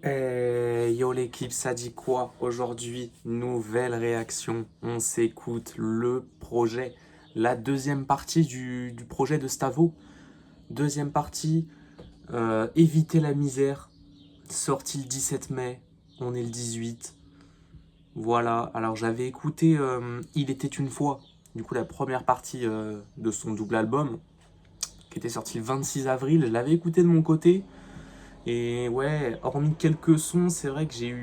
Yo l'équipe, ça dit quoi aujourd'hui? Nouvelle réaction. On s'écoute le projet. La deuxième partie du projet de Stavo. Deuxième partie, éviter la misère. Sorti le 17 mai. On est le 18. Voilà. Alors j'avais écouté Il était une fois. Du coup la première partie de son double album. Qui était sorti le 26 avril. Je l'avais écouté de mon côté. Et ouais, hormis quelques sons, c'est vrai que j'ai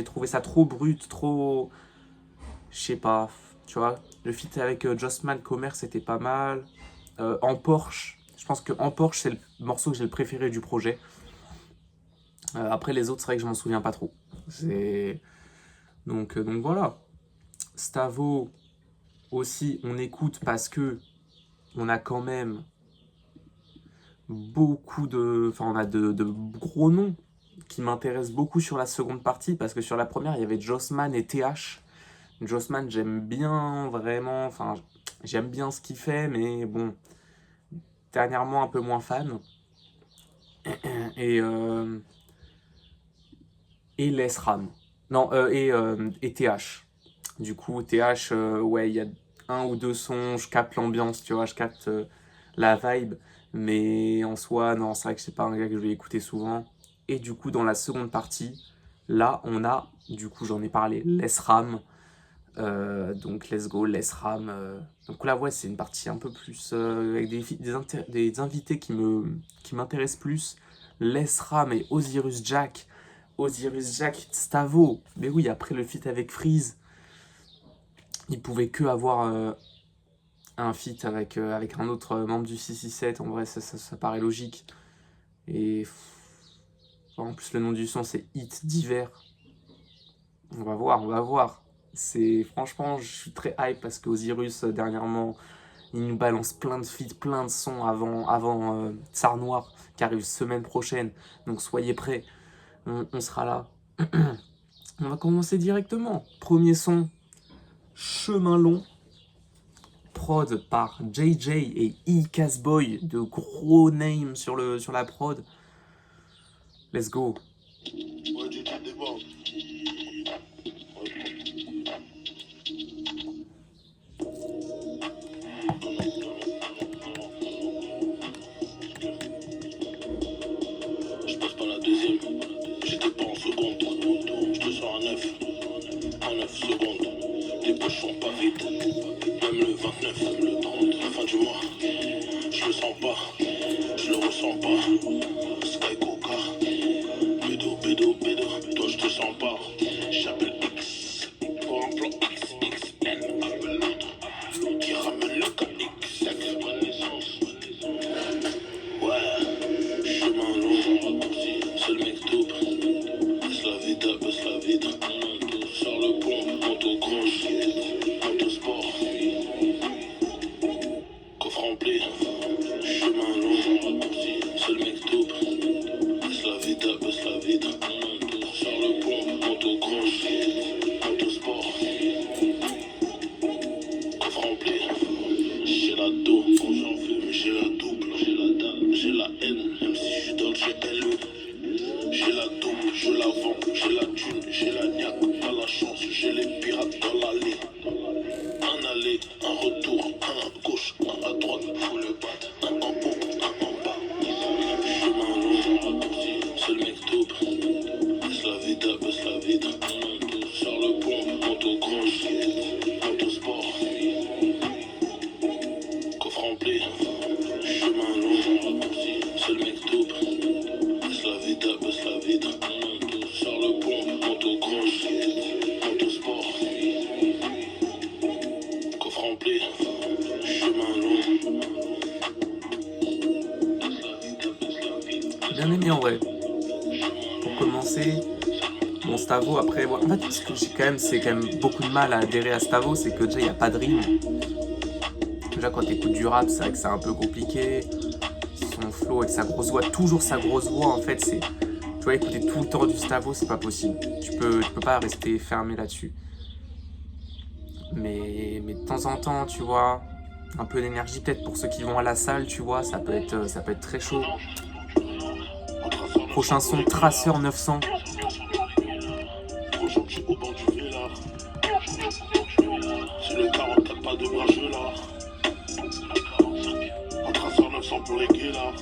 trouvé ça trop brut, trop. Je sais pas, tu vois. Le feat avec Jossman Comer, c'était pas mal. En Porsche, je pense que En Porsche, c'est le morceau que j'ai le préféré du projet. Après, les autres, c'est vrai que je m'en souviens pas trop. C'est. Donc voilà. Stavo aussi, on écoute parce que on a quand même beaucoup de. Enfin, on a de gros noms qui m'intéressent beaucoup sur la seconde partie parce que sur la première, il y avait Jossman et TH. Jossman, j'aime bien vraiment, enfin, j'aime bien ce qu'il fait, mais bon, dernièrement un peu moins fan. Et, euh, et Les Ram. Non, et TH. Du coup, TH, ouais, il y a un ou deux sons, je capte l'ambiance, tu vois, je capte la vibe. Mais en soi, non, c'est vrai que c'est pas un gars que je vais écouter souvent. Et du coup, dans la seconde partie, là, on a, du coup, j'en ai parlé, Les Ram. Donc let's go, let's ram. Donc là, ouais, c'est une partie un peu plus avec des invités qui m'intéressent plus. Les ram et Osiris Jack. Osiris Jack, Stavo. Mais oui, après le feat avec Freeze, il pouvait que avoir un feat avec un autre membre du 667. En vrai, ça paraît logique. Et en plus, le nom du son, c'est Hit d'hiver. On va voir, on va voir. C'est franchement, je suis très hype parce qu'Osiris dernièrement, il nous balance plein de feats, plein de sons avant Tsar Noir qui arrive semaine prochaine. Donc soyez prêts, on sera là. On va commencer directement. Premier son, Chemin long, prod par JJ et Boy, de gros names sur la prod. Let's go. Je passe par la deuxième, j'étais pas en seconde. Je te sors un 9 secondes. Les poches sont pas vides, même le 29, même le 30, la fin du mois. Je le sens pas, je le ressens pas. Sky Coca, bédo, toi je te sens pas. J'appelle X, pour un plan XXL, appelle l'autre, qui ramène le KX, renaissance. Ouais, chemin long, raccourci, c'est le mec double. Baisse la vitre, sur le pont, moto grosse, moto sport, coffre rempli, chemin long, raccourci, c'est le mec double. Baisse la vitre, sur le pont, moto grosse, moto sport, coffre rempli. J'ai la dos, quand j'en fume, j'ai la double, j'ai la dalle, j'ai la haine, même si je suis dans le GLE. J'ai la double, je la vends, j'ai la thune, j'ai la niaque, pas la chance, j'ai les pirates dans l'allée. Un aller, un retour, un à gauche, un à droite, faut le battre, un en haut, un en bas. Chemin long, raccourci, c'est le mec double. Baisse la vitre, sur le pont, moto grosse, moto sport, coffre rempli. Chemin long, raccourci, c'est le mec double. Baisse la vitre, sur le pont, moto grosse, moto sport, coffre rempli, chemin long. Bien aimé en vrai. Pour commencer, bon Stavo après, ouais, en fait ce que c'est quand même beaucoup de mal à adhérer à Stavo, c'est que déjà il n'y a pas de rime. Déjà quand t'écoutes du rap, c'est vrai que c'est un peu compliqué. Son flow avec sa grosse voix, toujours sa grosse voix en fait, c'est. Tu vois, écouter tout le temps du Stavo, c'est pas possible. Tu peux pas rester fermé là-dessus. Mais de temps en temps, tu vois, un peu d'énergie peut-être pour ceux qui vont à la salle, tu vois, ça peut être très chaud. Prochain son, Traceur 900. Aujourd'hui au bord du Vélard. C'est le 44, pas de brageux là. Un traceur 900 pour les guélards.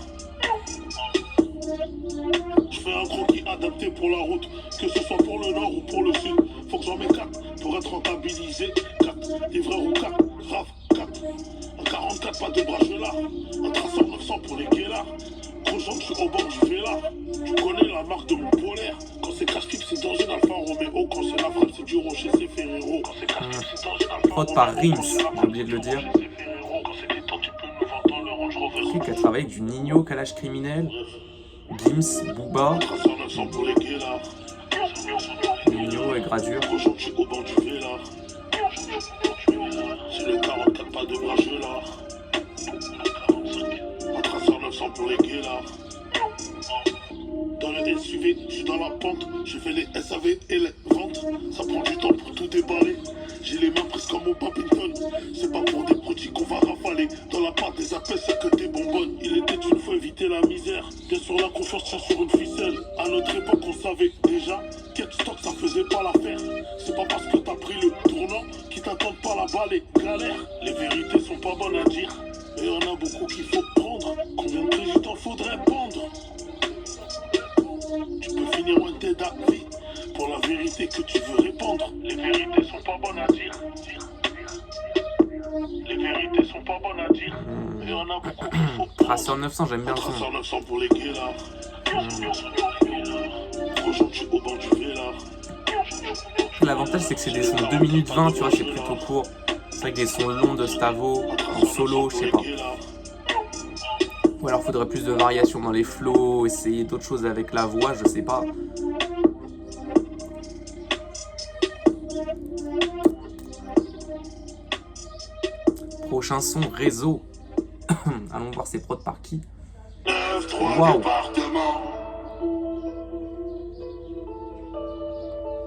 Je fais un croquis adapté pour la route, que ce soit pour le nord ou pour le sud. Faut que j'en mets 4 pour être rentabilisé. 4 livreurs ou 4, rave 4. Un 44, pas de brageux là. Un traceur 900 pour les guélards. Aujourd'hui je suis au bord du Vélard. Tu connais la marque de mon polaire. Quand c'est cache-pipe c'est dans une Alfa Romeo. Quand c'est la frappe c'est du Rocher, c'est Ferrero. Quand c'est cache-pipe c'est dans une Alfa Prod par Rims, j'ai oublié de le dire. Qui a travaillé avec du Nino, Kalash Criminel, Gims, Booba, Nino et Gradure. Aujourd'hui au bord du Vélard. C'est le 44, pas de brageux là. Un traceur 900 pour les guélards. Dans le SUV, je suis dans la pente. Je fais les SAV et les ventes. Ça prend du temps pour tout déballer. J'ai les mains prises comme au badminton. C'est pas pour des produits qu'on va rafaler. Dans la part des appels, c'est que des bonbonnes. Il était une fois éviter la misère. Bien sûr, la confiance tient sur une ficelle. À notre époque, on savait déjà qu'être stock, ça faisait pas l'affaire. C'est pas parce que t'as pris le tournant qu'ils t'attendent pas là-bas les galères. Les vérités sont pas bonnes à dire. Et y'en a beaucoup qu'il faut prendre. Combien de présidents faudrait pendre? Tu peux finir un tête d'avis pour la vérité que tu veux répandre. Les vérités sont pas bonnes à dire. Les vérités sont pas bonnes à dire. Et y'en a beaucoup qu'il faut prendre. Traceur 900, j'aime bien le son. Traceur 900 pour les guélards. Aujourd'hui au bord du Vélard. L'avantage c'est que c'est des sons 2 minutes 20, tu vois, c'est plutôt court. C'est vrai que des sons longs de Stavo, en solo, je sais pas. Ou alors faudrait plus de variation dans les flows, essayer d'autres choses avec la voix, je sais pas. Prochain son, Réseau. Allons voir ses prods par qui. Waouh.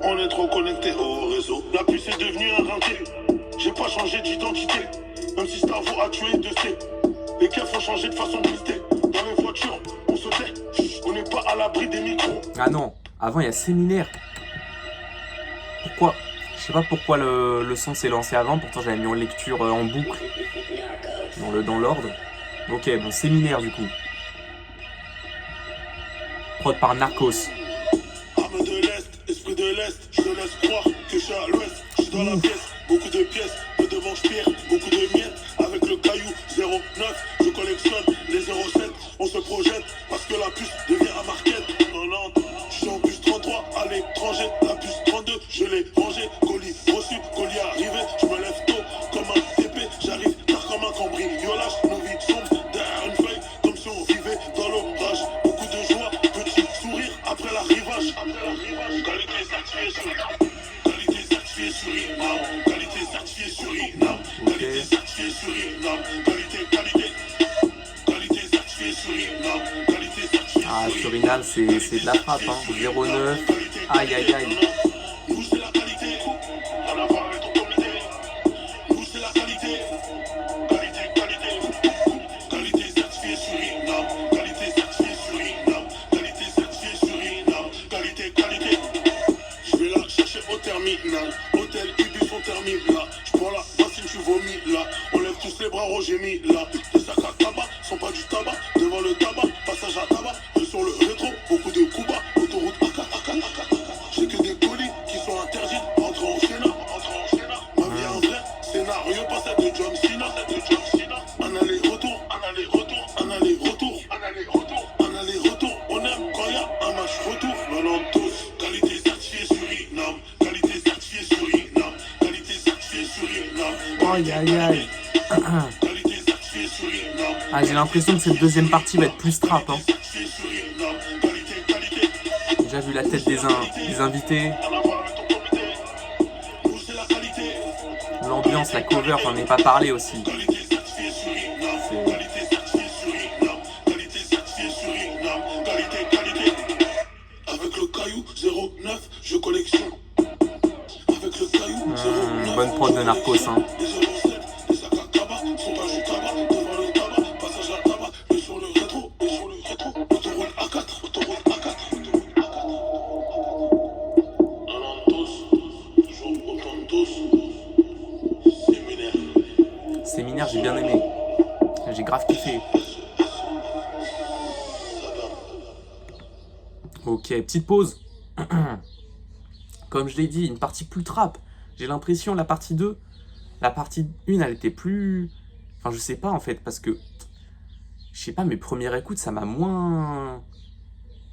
On est trop connecté au réseau. La puce est devenue un rentier. J'ai pas changé d'identité. Même si Stavo a tué de C. Les keufs ont changé de façon de lister. Dans les voitures, on se tait. On n'est pas à l'abri des micros. Ah non, avant il y a Séminaire. Pourquoi? Je sais pas pourquoi le son s'est lancé avant, pourtant j'avais mis en lecture en boucle. Dans l'ordre. Ok, bon, Séminaire du coup. Prod par Narcos. Arme de l'Est, esprit de l'Est. Je te laisse croire que je suis à l'Ouest. Je suis dans la pièce, beaucoup de pièces. De devant je pierre, beaucoup de miettes. Avec le caillou 09, je collectionne les 07. On se projette parce que la puce devient un market. 90, je suis en puce 33 à l'étranger. La puce 32, je l'ai rangée. Colis reçu, colis arrivé. Je me lève tôt comme un TP. J'arrive tard comme un cambriolage. Nos vies sombres derrière une feuille. Comme si on vivait dans l'orage. Beaucoup de joie, petit sourire après l'arrivage. Qualité certifiée sur Qualité certifiée sur Inam. Qualité certifiée sur Inam. Qualité certifiée sur Inam. Qualité certifiée sur Inam. Qualité certifiée Ah, Suriname, c'est de la frappe, hein. 09. Aïe, aïe, aïe. Nous c'est la qualité. Rien à voir avec ton comité. Nous c'est la qualité. Qualité certifiée sur Inam. Qualité certifiée sur Inam. Qualité certifiée sur Inam. Qualité. Je vais la chercher au terminal. Hôtel Ibis au terminal. Je prends la bassine, tu vomis là. On lève tous les bras, Roger mis là. Les sacs à tabac sont pas du tabac. Devant le tabac, passage à tabac. Et sur le rétro, beaucoup de coups bas. Autoroute AK. J'ai que des colis qui sont interdits. Rentrons au Sénat. Ma vie un vrai scénario, pas celle de John Cena. Un aller-retour. On aime quand y a un match retour. 92. Qualité certifiée sur Inam. Qualité certifiée sur Inam. Qualité certifiée sur Inam. Aïe, aïe, aïe. Qualité certifiée sur Inam. Ah, j'ai l'impression que cette deuxième partie va être plus trap, hein. Certifiée sur Inam. Qualité. Déjà vu la tête des invités, Rien à voir avec ton comité. Nous c'est la qualité. l'ambiance, la cover, j'en ai pas parlé aussi. Qualité certifiée sur Inam. Qualité certifiée sur Inam. Qualité certifiée sur Inam. Qualité. Avec le caillou 09, je collectionne. Avec le caillou 09. Bonne prod de Narcos, hein. Les 07, les sacs à tabac sont pas du tabac. Devant le tabac, passage à tabac. Et sur le rétro, autoroute A4. j'ai bien aimé. J'ai grave kiffé. Ok, petite pause. Comme je l'ai dit, une partie plus trap. J'ai l'impression, la partie 2, la partie 1, elle était plus... Enfin, je sais pas, en fait, parce que... Je sais pas, mes premières écoutes, ça m'a moins...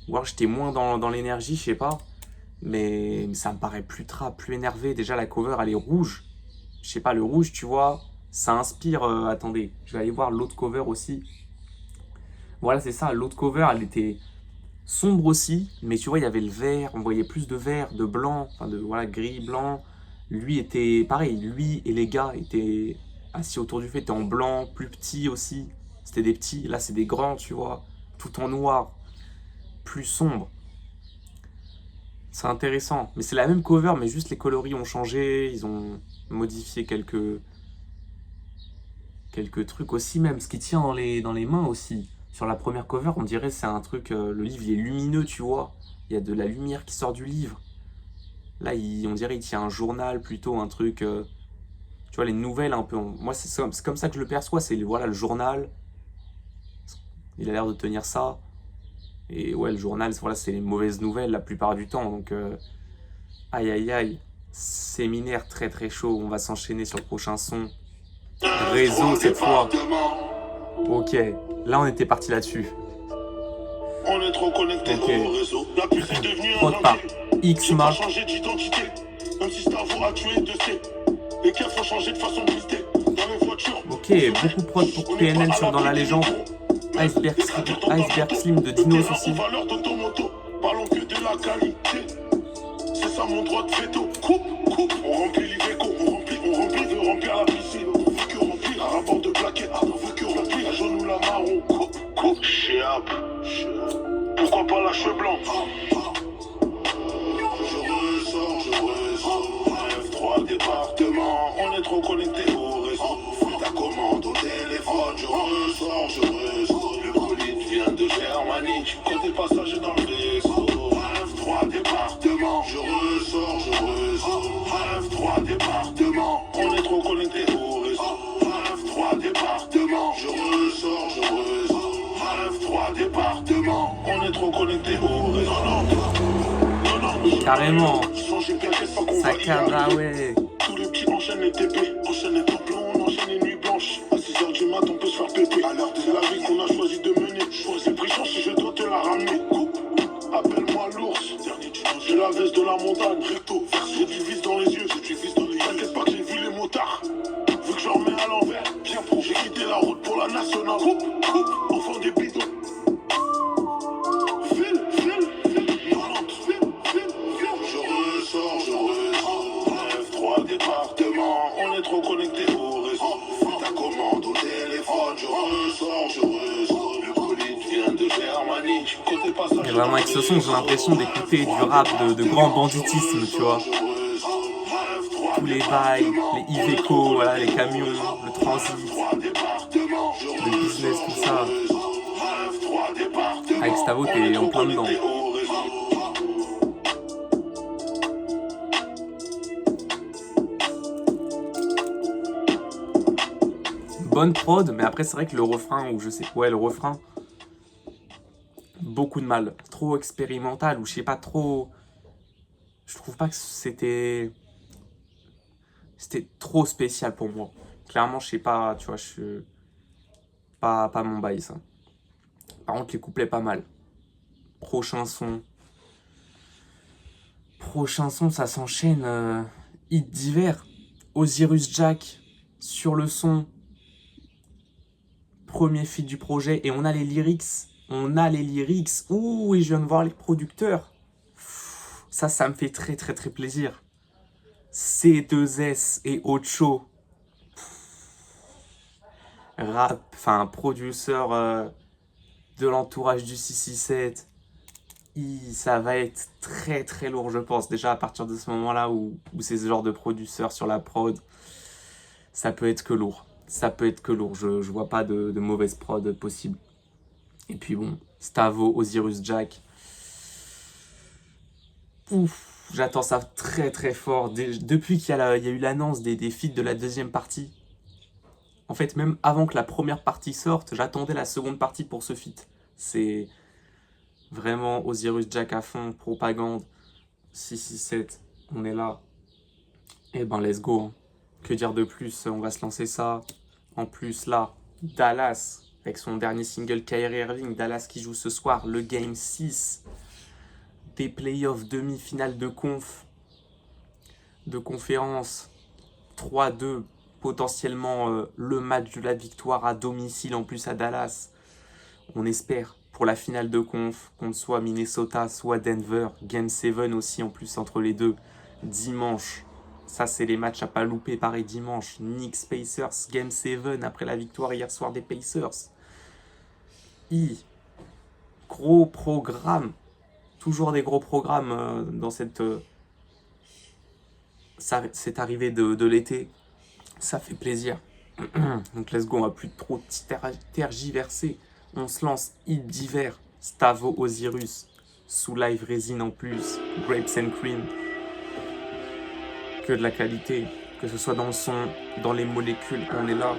Ou alors j'étais moins dans l'énergie, je sais pas. Mais ça me paraît plus trap, plus énervé. Déjà, la cover, elle est rouge. Je sais pas, le rouge, tu vois, ça inspire... attendez, je vais aller voir l'autre cover aussi. Voilà, c'est ça, l'autre cover, elle était sombre aussi, mais tu vois, il y avait le vert, on voyait plus de vert, de blanc, enfin de voilà, gris, blanc. Lui était pareil, lui et les gars étaient assis autour du feu, étaient en blanc, plus petits aussi. C'était des petits, là c'est des grands, tu vois, tout en noir, plus sombre. C'est intéressant, mais c'est la même cover, mais juste les coloris ont changé, ils ont modifié quelques trucs aussi, même ce qui tient dans les mains aussi. Sur la première cover, on dirait c'est un truc, le livre il est lumineux, tu vois. Il y a de la lumière qui sort du livre. Là, on dirait il tient un journal plutôt, un truc, tu vois, les nouvelles un peu. Moi, c'est comme ça que je le perçois, c'est voilà, le journal. Il a l'air de tenir ça. Et ouais, le journal, voilà, c'est les mauvaises nouvelles la plupart du temps. Donc, aïe aïe aïe. Séminaire très très chaud. On va s'enchaîner sur le prochain son. Réseau cette fois. Ok, là on était parti là-dessus. On est trop connecté au réseau. La puce est devenue un Prod par Xma. changé d'identité. Même si Stavo a tué de C. Les keufs ont changé de façon de lister. Dans les voitures. Ok, beaucoup de prod pour PNL sur Dans la Légende. Iceberg Slim de Dinos aussi. Valeur d'automoto. Parlons que de la qualité. C'est ça mon droit de veto. Coupe. On remplit l'Iveco. On remplit, veut remplir la piscine. On veut que remplir un rapport de plaquettes. On veut que remplir la jaune ou la marron. Coupe. Chéap. Pourquoi pas la cheveux blanc? Je ressors. F3 département. On est trop connecté au réseau. Ta commande au téléphone. Je ressors. Le bolide vient de Germanie. Côté passager dans le vaisseau. F3 département. Je ressors. F3 département. On est trop connecté au réseau. F3 département. Je ressors. F3 département. On est trop connecté au réseau. Non. Carrément. Ça cadre, ah ouais. Tous les petits enchaînent les TP. Enchaînent les temps blancs, on enchaîne les nuits blanches. À 6h du mat, on peut se faire péter. C'est la vie qu'on a choisi de mener. Choisis prison si je dois te la ramener. Appelle-moi l'ours. J'ai la veste de la montagne. Recto, j'ai du vis dans les yeux. T'inquiète pas que j'ai vu les motards. Vu que je remets à l'envers. Bien pro, j'ai quitté la route pour la nationale. Coupe, enfant des bidons. On est trop connecté au réseau. Ta commande au téléphone. Je ressors. Le bolide vient de Germanie. Côté passage. Et vraiment, avec ce son, j'ai l'impression d'écouter du rap de grand banditisme, tu vois. Tous les bails, les Iveco, voilà, les camions, le transit, le business, tout ça. Avec Stavo, t'es en plein dedans. Bonne prod, mais après c'est vrai que le refrain, ou je sais quoi, le refrain, beaucoup de mal, trop expérimental, ou je sais pas, trop... Je trouve pas que c'était trop spécial pour moi. Clairement, je sais pas, tu vois, je suis pas mon bail, ça. Par contre, les couplets, pas mal. Prochain son, ça s'enchaîne. Hit d'hiver, Osiris Jack, sur le son... Premier feat du projet, et on a les lyrics. Ouh, et je viens de voir les producteurs. Ça me fait très très très plaisir. C2S et Ocho. Rap, enfin, producteur de l'entourage du 667. Ça va être très très lourd, je pense. Déjà à partir de ce moment-là où c'est ce genre de producteur sur la prod, ça peut être que lourd. Je vois pas de mauvaise prod possible. Et puis bon, Stavo, Osiris Jack. Ouf, j'attends ça très très fort. Depuis qu'il y a eu l'annonce des feats de la deuxième partie, En fait, même avant que la première partie sorte, j'attendais la seconde partie pour ce feat. C'est vraiment Osiris Jack à fond, propagande, 667, on est là. Et ben let's go, hein. Que dire de plus, on va se lancer ça. En plus là, Dallas, avec son dernier single Kyrie Irving, Dallas qui joue ce soir le Game 6 des playoffs demi-finale de conférence, 3-2, potentiellement le match de la victoire à domicile en plus à Dallas. On espère pour la finale de conf contre soit Minnesota, soit Denver, Game 7 aussi en plus entre les deux, dimanche. Ça, c'est les matchs à pas louper, pareil dimanche. Knicks Pacers, Game 7 après la victoire hier soir des Pacers. Gros programme. Toujours des gros programmes dans cette arrivée de l'été. Ça fait plaisir. Donc let's go, on va plus trop tergiverser. On se lance hit d'hiver. Stavo Osiris. Sous live résine en plus. Grapes and cream. Que de la qualité, que ce soit dans le son, dans les molécules, on est là.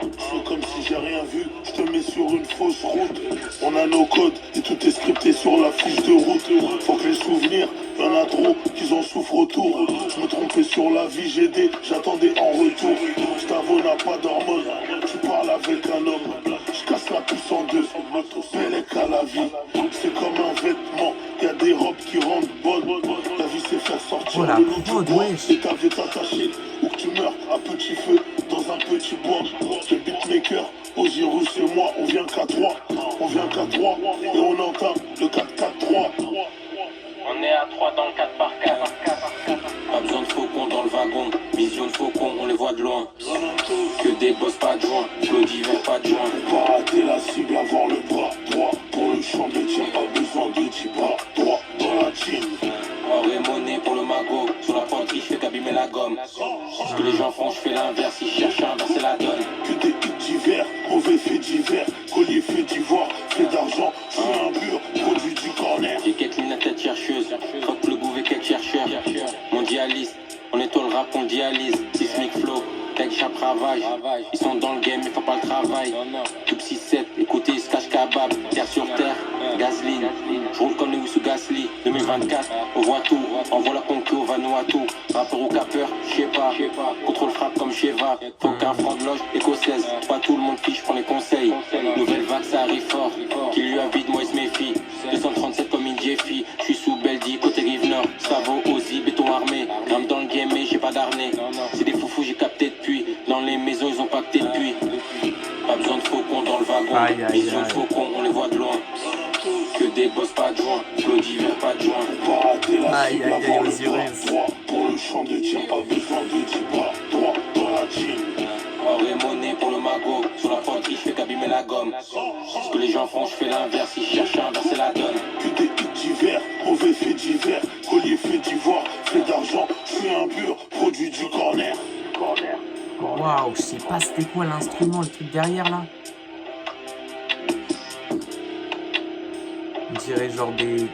Je fais comme si j'ai rien vu, je te mets sur une fausse route. On a nos codes et tout est scripté sur la fiche de route. Faut que les souvenirs, y'en a trop, qu'ils en souffrent autour. Je me trompais sur la vie, j'ai aidé, j'attendais en retour. Stavo n'a pas d'hormones, tu parles avec un homme. Je casse la puce en deux, Pélec à la vie. C'est comme un vêtement, y a des robes qui rendent bonnes. La vie c'est faire sortir le loup du bois et ta vie t'attacher. Ou que tu meurs à petit feu dans un petit bois. Le beatmaker, Osiris et moi, on vient qu'à 3. On vient qu'à 3 et on entame le 4-4-3. On est à 3 dans le 4 par 4. Pas besoin de faucon dans le wagon. Vision de faucon, on les voit de loin. Que des boss pas de joint, Claude d'hiver pas de joint. Pas rater la cible, avoir le bras droit. Pour le champ de tir, pas besoin de 10 bras droit dans la team. Or et monnaie pour le magot. Sur la poterie, je fais qu'abîmer la gomme. Ce que les gens font, je fais l'inverse. Ils cherchent à inverser la donne. Que des hits d'hiver, mauvais faits divers. Collier fait d'ivoire, fait d'argent. Je suis un pur produit du corner. J'ai quelques lignes à tête chercheuse. Fuck le gouv et quelques chercheurs. Mondialiste, on étoile le rap, on dialyse. Sismic flow, tech chape ravage. Ils sont dans le game, mais font pas le travail. Tout 6-7, écoutez, ils se cachent kebab. Terre sur terre, gasoline. Je roule comme Lewis ou Gasly. 2024, on voit tout. Envoie la conquête au Vanuatu. Rappeur ou capeur, je sais pas. Contrôle frappe comme Sheva. Faut qu'un franc de loge écossaise. Pas tout le monde fiche, prends les conseils. Nouvelle vague, ça arrive fort. Qui lui invite, moi il se méfie. 237 comme une Jeffy. Je suis sous Beldi, côté rive nord. Stavo, Ozzy, béton armé. Grimpe dans le game, mais j'ai pas d'arnais. C'est des foufous, j'ai capté depuis. Dans les maisons, ils ont pacté depuis. Pas besoin de faucon dans le wagon. Aïe, aïe, Vision de aïe. faucon, on les voit de loin. Que des boss pas de joint. Claude d'hiver pas de joint. Pas rater la Aïe, cible, aïe, aïe, avoir le Osiris. bras droit. Pour le champ de tir, pas besoin de 10 bras droit dans la team. Or et monnaie pour le magot. Sur la poterie, je fais qu'abîmer la gomme. Ce que les gens font, je fais l'inverse. Ils cherchent à inverser la donne. Que des hits d'hiver, mauvais faits divers. Collier fait d'ivoire, fait d'argent. Je suis un pur produit du corner. Waouh, je sais pas c'était quoi l'instrument, le truc derrière là. On dirait genre des...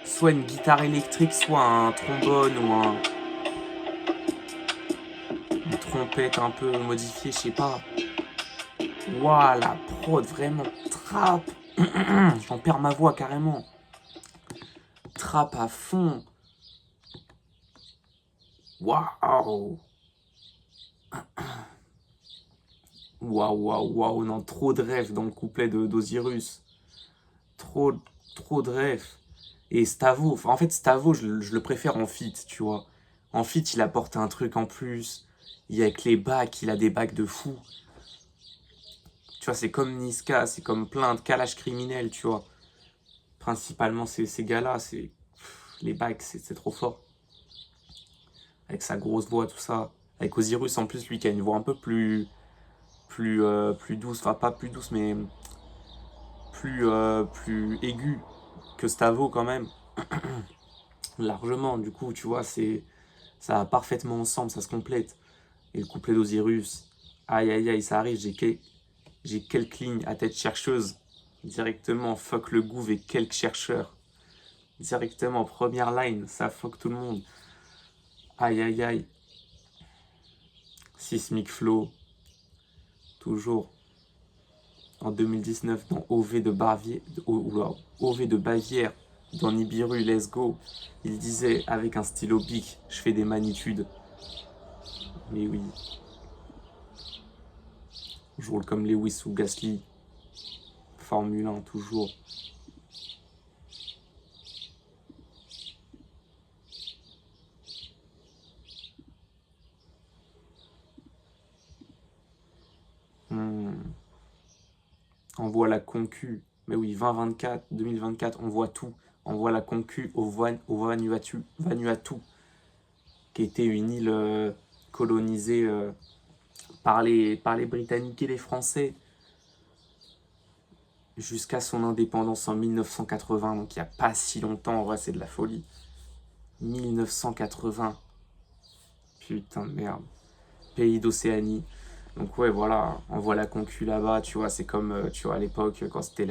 soit une guitare électrique, soit un trombone ou une trompette un peu modifiée, je sais pas. Waouh, la prod, vraiment trap. J'en perds ma voix carrément. Trap à fond. Waouh. Waouh, non, trop de rêves dans le couplet d'Osiris. Trop de rêves. Et Stavo, en fait, Stavo, je le préfère en feat, tu vois. En feat, il apporte un truc en plus. Il y a avec les bacs, il a des bacs de fou. Tu vois, c'est comme Niska, c'est comme plein de calages criminels, tu vois. Principalement, ces gars-là, les bacs, c'est trop fort. Avec sa grosse voix, tout ça. Avec Osiris, en plus, lui, qui a une voix un peu plus douce. Enfin, pas plus douce, mais plus aiguë que Stavo, quand même. Largement, du coup, tu vois, ça va parfaitement ensemble, ça se complète. Et le couplet d'Osiris, aïe, aïe, aïe, ça arrive, j'ai quelques lignes à tête chercheuse. Directement, fuck le gouv et quelques chercheurs. Directement, première line, ça fuck tout le monde. Aïe aïe aïe. Sismic Flow, toujours. En 2019, dans OV de Bavière, dans Nibiru, Let's Go, il disait avec un stylo bic, je fais des magnitudes. Mais oui. Je roule comme Lewis ou Gasly. Formule 1, toujours. On voit la concu. Mais oui, 2024, 2024, on voit tout. On voit la concu au Vanuatu, qui était une île colonisée par les Britanniques et les Français jusqu'à son indépendance en 1980, donc il n'y a pas si longtemps, en vrai c'est de la folie. 1980. Putain de merde. Pays d'Océanie. Donc ouais, voilà, on voit la concu là-bas, tu vois, c'est comme, tu vois, à l'époque, quand c'était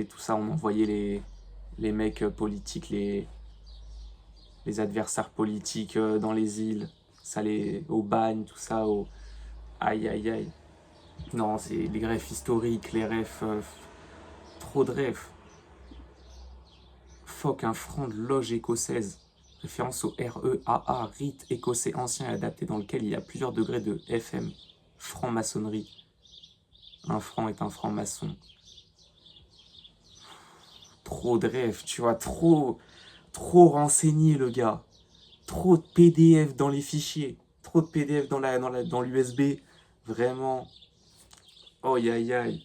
tout ça, on envoyait les mecs politiques, les adversaires politiques dans les îles, ça au bagne, tout ça, aïe aïe aïe. Non, c'est les greffes historiques, les refs, trop de refs. Fuck, un franc de loge écossaise. Référence au REAA, rite écossais ancien et adapté dans lequel il y a plusieurs degrés de FM. Franc-maçonnerie. Un franc est un franc-maçon. Trop de rêves, tu vois, trop renseigné le gars. Trop de PDF dans les fichiers. Trop de PDF dans l'USB. Vraiment. Oh aïe aïe.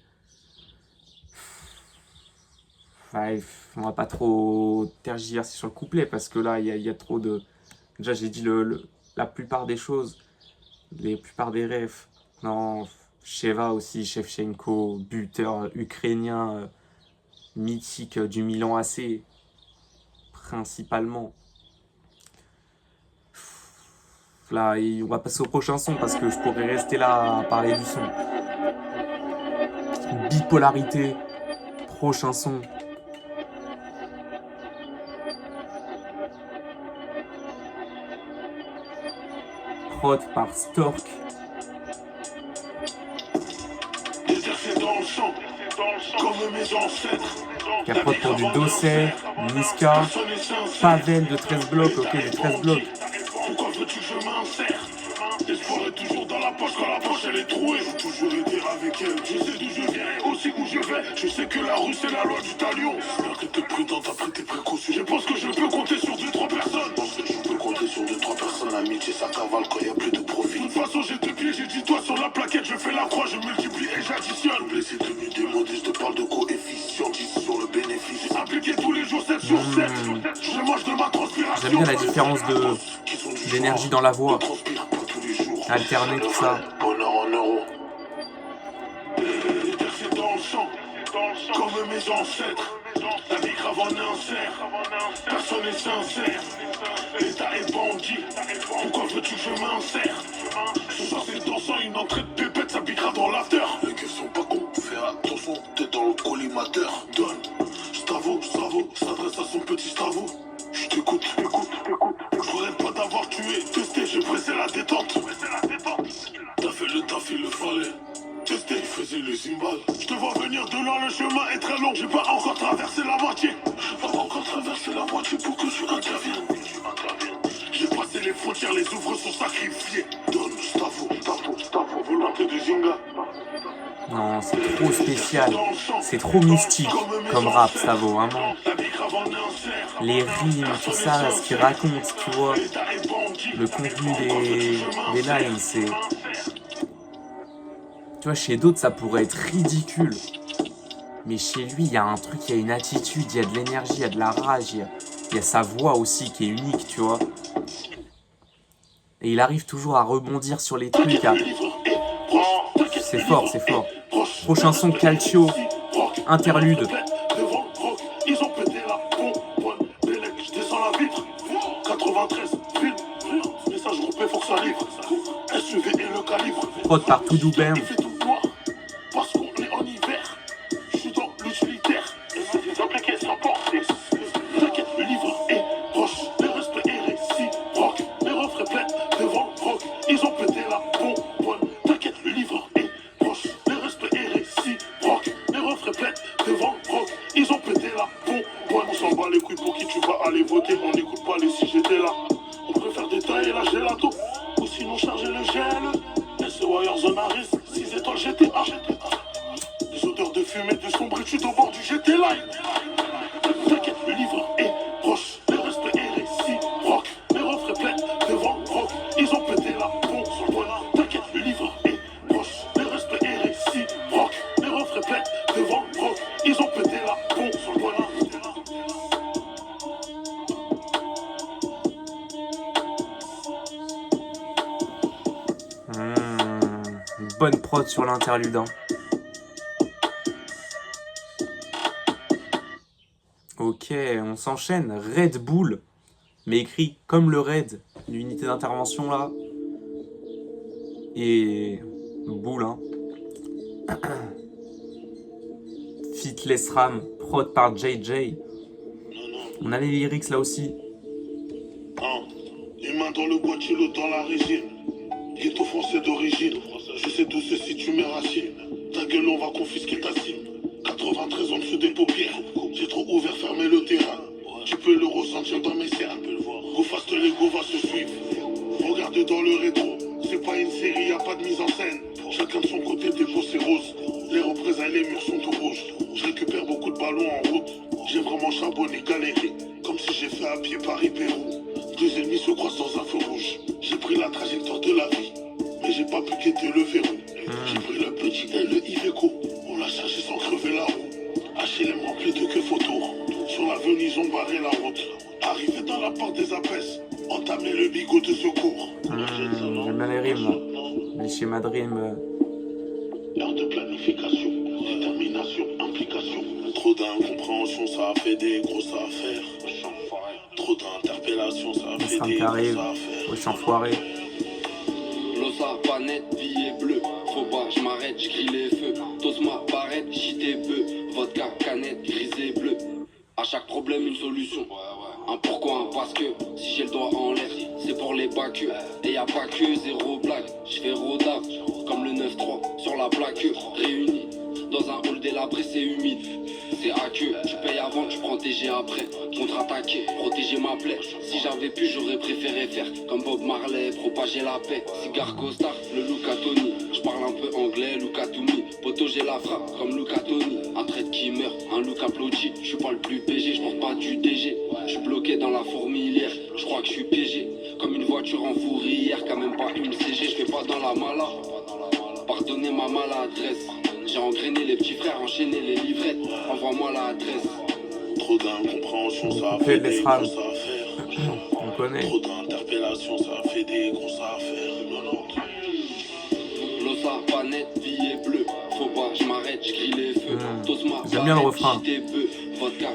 Ouais, on va pas trop tergiverser sur le couplet parce que là, il y a trop de... Déjà, j'ai dit la plupart des choses, les plupart des refs. Non, Sheva aussi, Shevchenko, buteur ukrainien mythique du Milan AC, principalement. Là, on va passer au prochain son parce que je pourrais rester là à parler du son. Bipolarité, prochain son. Prod par Stork. Déserté dans le sang, comme mes ancêtres. Qui a prod pour du Dossé, Niska, Pavel de 13 blocs, ok, du 13 blocs. Pourquoi veux-tu que je m'insère? L'espoir est toujours dans la poche quand la poche elle est trouée. J'ai toujours été avec elle. Je sais d'où je viens et aussi où je vais. Je sais que la rue c'est la loi du talion. J'espère que t'es prudent, t'as pris tes précautions. Je pense que je peux compter sur 2-3 personnes. Je pense que tu peux compter sur 2-3 personnes. L'amitié ça cavale quand y a plus de profit. De toute façon j'ai 2 pieds, j'ai 10 doigts sur la plaquette. Je fais la croix, je multiplie et j'additionne. Blessé devenu démodé, je te parle de coefficient 10 sur le bénéfice. Appliqué tous les jours 7 sur 7. Je mange de ma transpiration. J'aime bien la différence d'énergie dans la voix. Alterner tout ça. Bonheur en euros. Détercé dans le sang, comme mes ancêtres. La vie grave en insert. Personne n'est sincère. L'État est bandit. Pourquoi veux-tu que je m'insère? Ce soir c'est dansant, une entrée de pépette, ça piquera dans l'after. Les keufs sont pas cons, fais attention, t'es dans le collimateur. Donne, Stavo, s'adresse à son petit Stavo. Je t'écoute. Je regrette pas d'avoir tué, testé, j'ai pressé la détente. T'as fait le taf, il le fallait. Testé, il faisait le zimbal. Je te vois venir de loin, le chemin est très long. J'ai pas encore traversé la moitié. Pour que je intervienne. J'ai passé les frontières, les ouvres sont sacrifiés. Donne, Stavo, volonté de Zinga. Non, c'est trop spécial. C'est trop mystique comme rap, ça vaut vraiment. Les rimes, tout ça, ce qu'il raconte, tu vois. Le contenu des lines, c'est... Tu vois, chez d'autres, ça pourrait être ridicule. Mais chez lui, il y a un truc, il y a une attitude, il y a de l'énergie, il y a de la rage. Il y a sa voix aussi qui est unique, tu vois. Et il arrive toujours à rebondir sur les trucs. C'est fort, c'est fort. Prochain son, Calcio, interlude. Ils ont pété la pompe, je descends la vitre. 93, message groupé, faut que ça livre. SUV et le calibre. Prod par Toudou Bern. Il fait tout noir, parce qu'on est en hiver. Je suis dans l'utilitaire, et c'est des impliqués sans porter. nouveautés, on n'écoute pas les si j'étais là. On préfère détailler la gelato, ou sinon charger le GL. SE Warzone à risque, 6 étoiles GTA. Des odeurs de fumée, de sombritude au bord du GTA. T'inquiète, le livre est proche, le respect est réciproque. Les refs répètent devant Rock, ils ont pété la pompe sur le bonheur. T'inquiète, le livre est proche, le respect est réciproque. Les refs répètent devant Rock, ils ont pété la pompe sur le bonheur. Bonne prod sur l'interlude. Hein. Ok, on s'enchaîne. Red Bull, mais écrit comme le Red, l'unité d'intervention là. Et Bull, hein. Fitless Ram, prod par JJ. On a les lyrics là aussi. Les mains dans le boîtier, l'eau dans la résine. Ghetto français d'origine. Je sais d'où c'est si tu mets racine. Ta gueule, on va confisquer ta cime. 93 en dessous des paupières. J'ai trop ouvert, fermé le terrain. Tu peux le ressentir dans mes cernes. Go fast, l'ego va se suivre. Regarde dans le rétro. C'est pas une série, y a pas de mise en scène. Chacun de son côté, des beaux c'est rose. Les représailles, les murs sont tout rouges. Je récupère beaucoup de ballons en route. J'ai vraiment charbonné, galéré. Comme si j'ai fait à pied Paris-Pérou. Deux ennemis se croisent dans un feu rouge. J'ai pris la trajectoire de la vie, mais j'ai pas pu quitter le verrou. J'ai pris le petit et le Iveco. On l'a chargé sans crever la roue. HLM rempli de que photos. Sur l'avenue, ils ont barré la route. Arrivé dans la porte des apaises, entamé le bigot de secours. J'aime bien les rimes là. Les schémas de rimes. Heure de planification, détermination, implication. Trop d'incompréhension, ça a fait des grosses affaires. Trop d'interpellations, ça a fait des grosses affaires. Wesh enfoiré. L'ossa pas net, billet bleu. Faut pas, je m'arrête, je grille les feux. Tous ma barrette, j'étais peu. Vodka, canette, grise et bleu. À chaque problème, une solution. Un pourquoi, un parce que. Si j'ai le doigt en l'air, c'est pour les bacus. Et y a pas que zéro blague. J'fais rodave, comme le 9-3 sur la plaque. Réunis dans un hall délabré, c'est humide. C'est à queue, tu payes avant, tu prends TG après. Contre-attaquer, protéger ma plaie. Si j'avais pu, j'aurais préféré faire comme Bob Marley, propager la paix. Cigare Costard, le Luca Tony. J'parle un peu anglais, Luca Toumi. Poto, j'ai la frappe comme Luca Tony. Un trade qui meurt, un look applaudi. J'suis pas le plus PG, j'porte pas du DG. J'suis bloqué dans la fourmilière, j'crois que j'suis piégé. Comme une voiture en fourrière, quand même pas une CG. J'fais pas dans la mala. Pardonnez ma maladresse. J'ai engrainé les petits frères, enchaîné les livrettes. Envoie-moi l'adresse. Trop d'incompréhension, ça a fait des grosses affaires. On connaît. Trop d'interpellations, ça a fait des grosses affaires. L'ossa pas net, billet bleu. Faut pas, je m'arrête, je grille les feux. J'aime bien le refrain.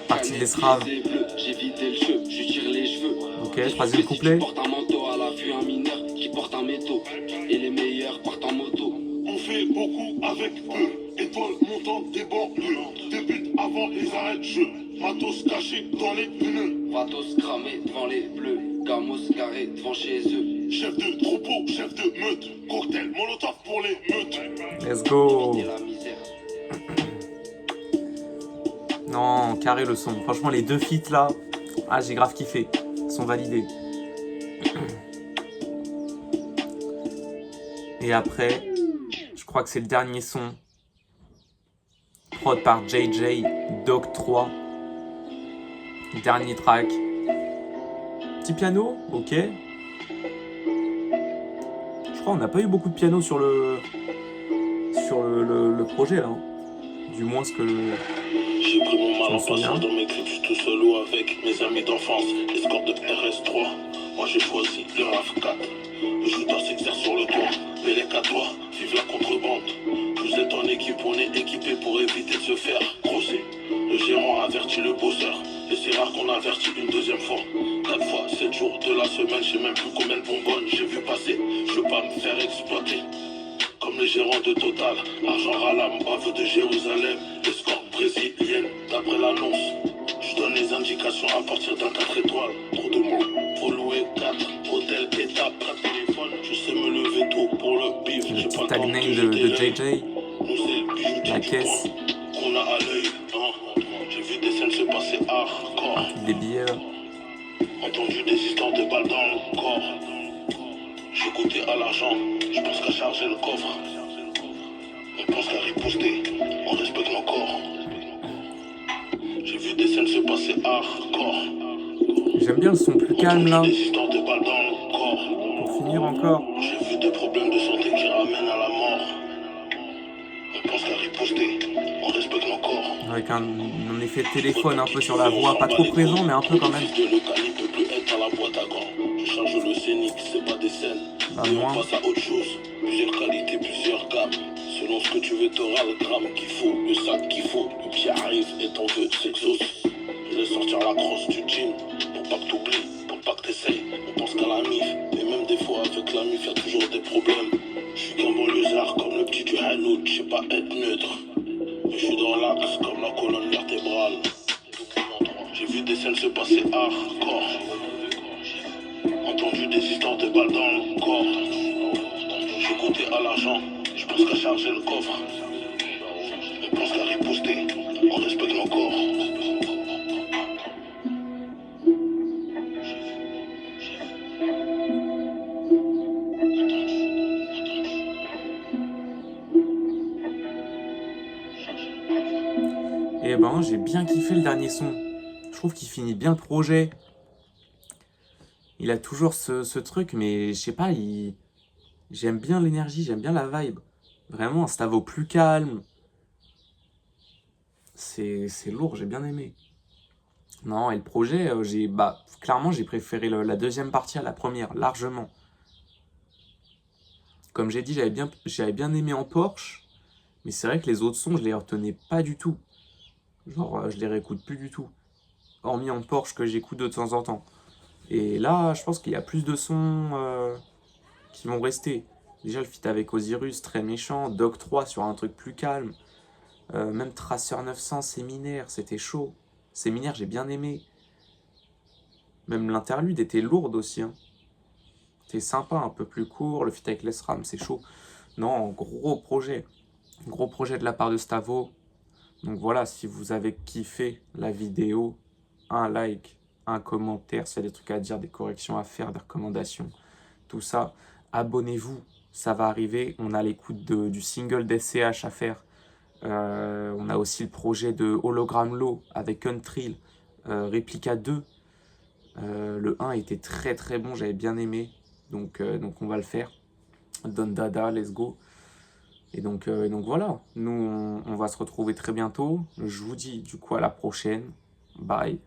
Partie des Sraves. J'ai vidé le jeu, je tire les cheveux. Ok, troisième couplet. Qui porte un manteau à l'affût, un mineur qui porte un métaux. Et les meilleurs partent en moto. On fait beaucoup avec eux. Étoiles montantes des banlieues. Débute avant les arrêts de jeu. Matos caché dans les pneus. Vatos cramé devant les bleus. Gamos garé devant chez eux. Chef de troupeau, chef de meute. Cocktail, molotov pour les meutes. Let's go. Et la misère. Non, carré le son. Franchement, les deux feats là, ah, j'ai grave kiffé. Ils sont validés. Et après, je crois que c'est le dernier son. Prod par JJ, Dog 3. Dernier track. Petit piano, ok. Je crois qu'on n'a pas eu beaucoup de piano sur le projet là. Hein. Du moins ce que... J'ai pris mon mal en passant dans mes clips, j'suis tout seul ou avec mes amis d'enfance. Escorte de RS3, moi j'ai choisi le RAV4. Le shooter s'exerce sur le toit, Pélec à toi, vive la contrebande. Vous êtes en équipe, on est équipé pour éviter de se faire grosser. Le gérant avertit le bosseur, et c'est rare qu'on avertit une deuxième fois. 4 fois, 7 jours de la semaine, je sais même plus combien de bonbonnes j'ai vu passer. Je veux pas me faire exploiter. Comme les gérants de Total, argent à l'âme, bave de Jérusalem, escorte brésilienne, d'après l'annonce. Je donne les indications à partir d'un 4 étoiles. Trop de monde, faut louer 4, hôtel, étape, 4 téléphones. Je sais me lever tôt pour le bif. Le J'ai petit pas le tag temps name de de JJ. Nous c'est le bijoutier La du caisse. coin qu'on a à l'œil. J'ai vu des scènes se passer hardcore. Des billets là. Entendu des histoires de balles dans le corps. J'ai goûté à l'argent, je pense qu'à charger le coffre. On pense qu'à riposter, on respecte nos corps. J'ai vu des scènes se passer hardcore. J'aime bien le son plus calme là. Des histoires de balles dans le corps. Pour finir encore. J'ai vu des problèmes de santé qui ramènent à la mort. On pense qu'à riposter, on respecte nos corps. Avec un effet de téléphone un peu sur la voix, pas trop présent mais un peu quand même. Le calibre peut plus être à la boîte à gants. Je charge le scénique, c'est pas des scènes. Pas Et on moins. passe à autre chose. Plusieurs qualités, plusieurs gammes. Selon ce que tu veux, t'auras le gramme qu'il faut, le sac qu'il faut. Le pied arrive et ton vœu s'exauce. Je laisse sortir la crosse du jean pour pas que t'oublies, pour pas que t'essayes. On pense qu'à la mif, et même des fois avec la mif, y'a toujours des problèmes. Je suis qu'un banlieusard comme le petit du Hanout, je sais pas être neutre. Mais je suis dans l'axe comme la colonne vertébrale. J'ai vu des scènes se passer hardcore. Entendu des histoires de balles dans le corps. J'ai goûté à l'argent, je pense qu'à charger le coffre. On pense qu'à riposter, on respecte nos corps. Et ben j'ai bien kiffé le dernier son. Je trouve qu'il finit bien le projet. Il a toujours ce truc, mais je sais pas, j'aime bien l'énergie, j'aime bien la vibe. Vraiment, un Stavo plus calme. C'est lourd, j'ai bien aimé. Non, et le projet, clairement, j'ai préféré la deuxième partie à la première, largement. Comme j'ai dit, j'avais bien aimé en Porsche, mais c'est vrai que les autres sons, je les retenais pas du tout. Genre, je les réécoute plus du tout. Hormis en Porsche que j'écoute de temps en temps. Et là, je pense qu'il y a plus de sons qui vont rester. Déjà, le feat avec Osiris, très méchant. Doc 3 sur un truc plus calme. Même Tracer 900, Séminaire, c'était chaud. Séminaire, j'ai bien aimé. Même l'interlude était lourde aussi. Hein. C'était sympa, un peu plus court. Le feat avec Les Ram, c'est chaud. Non, gros projet. Gros projet de la part de Stavo. Donc voilà, si vous avez kiffé la vidéo, un like, un commentaire, s'il y a des trucs à dire, des corrections à faire, des recommandations, tout ça, abonnez-vous, ça va arriver. On a l'écoute du single d'SCH à faire. On a aussi le projet de Hologram Low avec Untrill, Replica 2. Le 1 était très très bon, j'avais bien aimé. Donc on va le faire. Don Dada, let's go. Et donc voilà, nous on va se retrouver très bientôt. Je vous dis du coup à la prochaine. Bye.